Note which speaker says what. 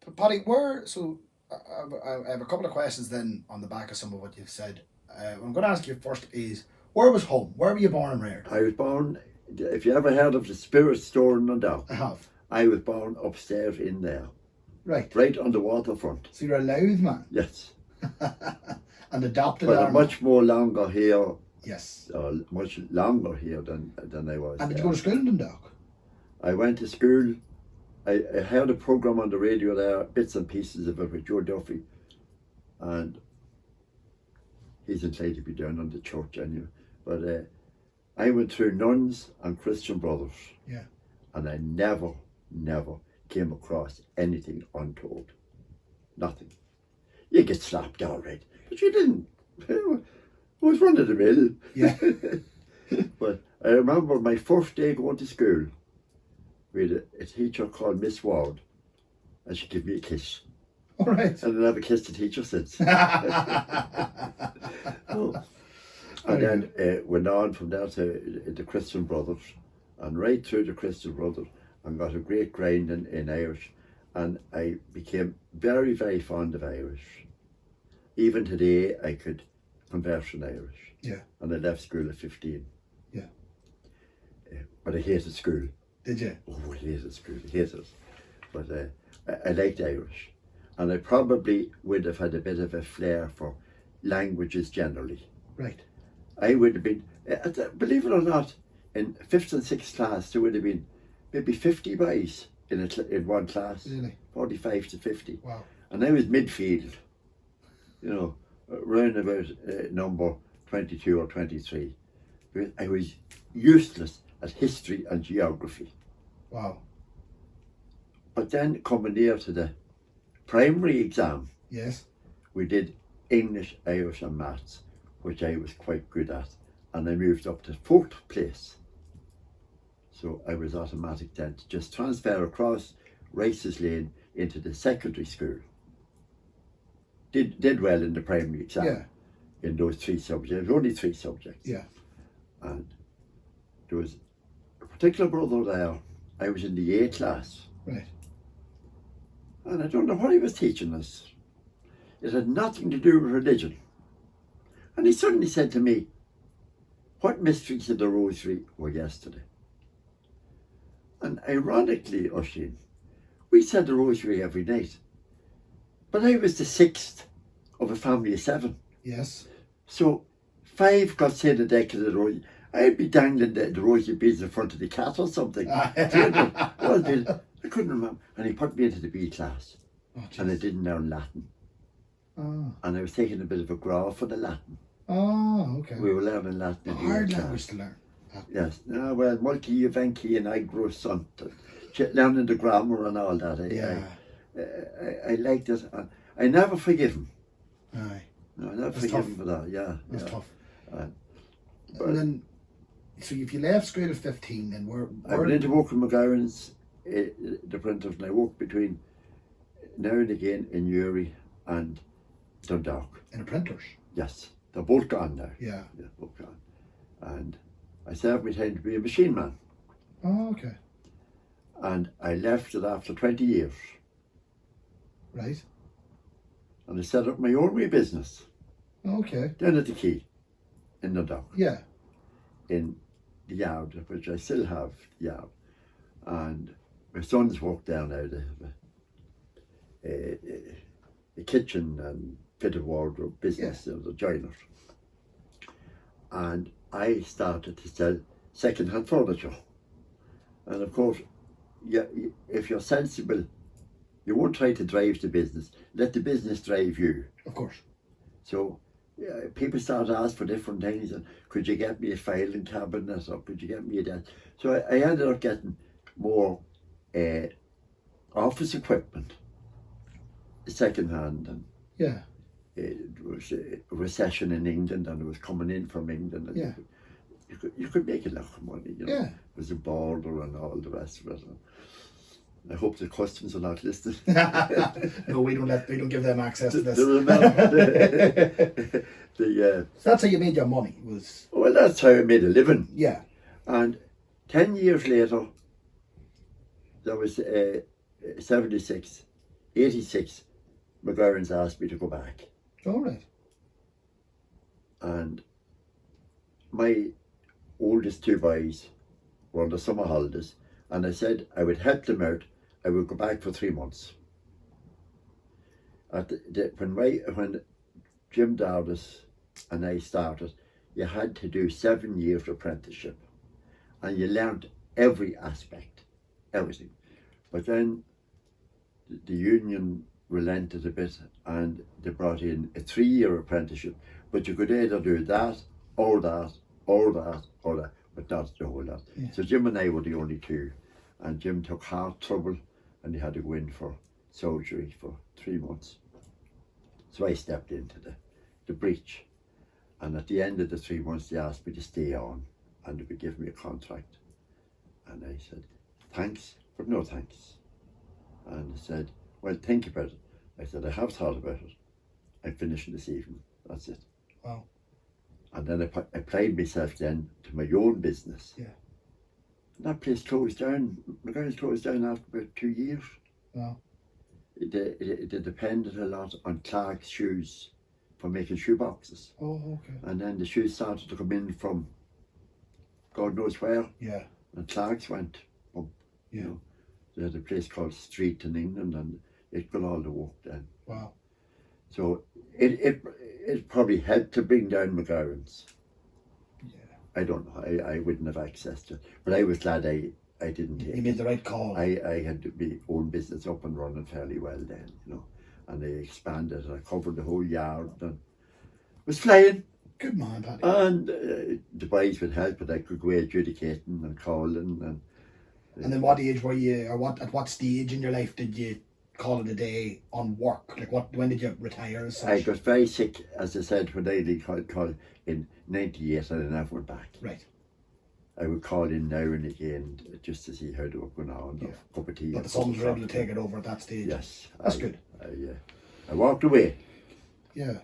Speaker 1: Paddy, I have a couple of questions then on the back of some of what you've said. What I'm going to ask you first is, where was home? Where were you born and reared?
Speaker 2: I was born, if you ever heard of the Spirit Store in Dundalk,
Speaker 1: I have.
Speaker 2: I was born upstairs in there.
Speaker 1: Right.
Speaker 2: Right on the waterfront.
Speaker 1: So you're a Louth man?
Speaker 2: Yes.
Speaker 1: And adopted
Speaker 2: But
Speaker 1: Armagh?
Speaker 2: much more longer here.
Speaker 1: Yes.
Speaker 2: Much longer here than I was.
Speaker 1: And did you go to school in Dundalk?
Speaker 2: I went to school. I heard a programme on the radio there, bits and pieces of it with Joe Duffy. And he's inclined to be down on the church anyway. But I went through nuns and Christian brothers.
Speaker 1: Yeah.
Speaker 2: And I never came across anything untoward. Nothing. You get slapped all right. But you didn't. It was run of the mill.
Speaker 1: Yeah.
Speaker 2: But I remember my first day going to school. We had a teacher called Miss Ward, and she gave me a kiss.
Speaker 1: All right.
Speaker 2: And I never kissed a teacher since. Oh. And then went on from there to the Christian Brothers, and right through the Christian Brothers, and got a great grind in Irish, and I became very, very fond of Irish. Even today, I could converse in Irish.
Speaker 1: Yeah.
Speaker 2: And I left school at 15.
Speaker 1: Yeah.
Speaker 2: But I hated school.
Speaker 1: Did you?
Speaker 2: Oh, I hated school, I hated it. But I liked Irish. And I probably would have had a bit of a flair for languages generally.
Speaker 1: Right.
Speaker 2: I would have been, believe it or not, in 5th and 6th class, there would have been maybe 50 boys in one class.
Speaker 1: Really?
Speaker 2: 45 to 50.
Speaker 1: Wow.
Speaker 2: And I was midfield, round about number 22 or 23. I was useless at history and geography.
Speaker 1: Wow.
Speaker 2: But then coming near to the primary exam,
Speaker 1: Yes.
Speaker 2: we did English, Irish and Maths, which I was quite good at, and I moved up to 4th place. So I was automatic then to just transfer across Rice's Lane into the secondary school. Did well in the primary exam.
Speaker 1: Yeah.
Speaker 2: In those 3 subjects. Only 3 subjects.
Speaker 1: Yeah.
Speaker 2: And there was a particular brother there. I was in the A class.
Speaker 1: Right.
Speaker 2: And I don't know what he was teaching us. It had nothing to do with religion. And he suddenly said to me, "What mysteries of the Rosary were yesterday?" And ironically, Oisín, we said the Rosary every night. But I was the 6th of a family of 7.
Speaker 1: Yes.
Speaker 2: So 5 got said a deck of the Rosary. I'd be dangling the Rosary beads in front of the cat or something. I couldn't remember. And he put me into the B class.
Speaker 1: Oh,
Speaker 2: and I didn't learn Latin.
Speaker 1: Oh.
Speaker 2: And I was taking a bit of a graph for the Latin.
Speaker 1: Oh, okay.
Speaker 2: We were learning Latin in the
Speaker 1: Hard
Speaker 2: class.
Speaker 1: language to learn.
Speaker 2: Yes. No, well, multi evenki and agro sunt. Learning the grammar and all that. I liked it. I never forgive him.
Speaker 1: Aye.
Speaker 2: No, I never
Speaker 1: That's
Speaker 2: forgive
Speaker 1: tough.
Speaker 2: him for that. Yeah.
Speaker 1: That's
Speaker 2: yeah.
Speaker 1: tough.
Speaker 2: But
Speaker 1: And then, so if you left school at 15, then
Speaker 2: I went into work in McGowan's, the printers, and I worked between now and again in Uri and Dundalk.
Speaker 1: in the printers?
Speaker 2: Yes, they're both gone now.
Speaker 1: Yeah.
Speaker 2: Yeah, both gone. And I served my time to be a machine man.
Speaker 1: Oh, okay.
Speaker 2: And I left it after 20 years.
Speaker 1: Right.
Speaker 2: And I set up my own wee business
Speaker 1: Okay.
Speaker 2: down at the Quay in Dundalk,
Speaker 1: Yeah.
Speaker 2: in the yard, which I still have, the yard. And my sons work there now. They have a kitchen and bit of wardrobe business, the joiners. And I started to sell second-hand furniture. And of course, if you're sensible, you won't try to drive the business. Let the business drive you.
Speaker 1: Of course.
Speaker 2: So people started to ask for different things. And could you get me a filing cabinet, or could you get me a desk? So I ended up getting more office equipment, second-hand. And
Speaker 1: Yeah.
Speaker 2: it was a recession in England, and it was coming in from England. And
Speaker 1: Yeah.
Speaker 2: you could make a lot of money.
Speaker 1: Yeah.
Speaker 2: It was a border and all the rest of it. And I hope the customs are not listening.
Speaker 1: No, we don't give them access to this.
Speaker 2: So
Speaker 1: That's how you made your money, was...
Speaker 2: well, that's how I made a living.
Speaker 1: Yeah.
Speaker 2: And 10 years later, that was 76, 86, McGowan's asked me to go back.
Speaker 1: All right.
Speaker 2: And my oldest two boys were on the summer holidays, and I said I would help them out. I would go back for 3 months. When Jim Dowdis and I started, you had to do 7 years apprenticeship, and you learned every aspect, everything. But then the union relented a bit, and they brought in a 3-year apprenticeship, but you could either do that or that or that or that, but not the whole lot.
Speaker 1: Yeah.
Speaker 2: So Jim and I were the only two, and Jim took heart trouble and he had to go in for surgery for 3 months. So I stepped into the breach, and at the end of the 3 months they asked me to stay on and they would give me a contract, and I said thanks but no thanks. And they said, well, think about it. I said, I have thought about it. I'm finishing this evening. That's it.
Speaker 1: Wow.
Speaker 2: And then I applied myself then to my own business.
Speaker 1: Yeah.
Speaker 2: And that place closed down. McGowan's closed down after about 2 years.
Speaker 1: Wow.
Speaker 2: It depended a lot on Clark's shoes for making shoe boxes.
Speaker 1: Oh, okay.
Speaker 2: And then the shoes started to come in from God knows where.
Speaker 1: Yeah.
Speaker 2: And Clark's went up.
Speaker 1: Yeah.
Speaker 2: You know, they had a place called Street in England, and it got all the work done.
Speaker 1: Wow.
Speaker 2: So it probably helped to bring down McGowan's.
Speaker 1: Yeah.
Speaker 2: I don't know. I wouldn't have access to it, but I was glad I didn't take
Speaker 1: You made the right call.
Speaker 2: I had my own business up and running fairly well then, you know, and I expanded. I covered the whole yard and was flying.
Speaker 1: Good man, Paddy.
Speaker 2: And the boys would help, but I could go adjudicating and calling.
Speaker 1: And then what age were you, or at what stage in your life did you call it a day on work? Like when did you retire as such?
Speaker 2: I got very sick, as I said, when I called in 98, and I never went back.
Speaker 1: Right.
Speaker 2: I would call in now and again just to see how they were going on,
Speaker 1: Yeah.
Speaker 2: a cup of tea.
Speaker 1: But the sons were able to take it over at that stage.
Speaker 2: Yes.
Speaker 1: That's good.
Speaker 2: I walked away.
Speaker 1: Yeah.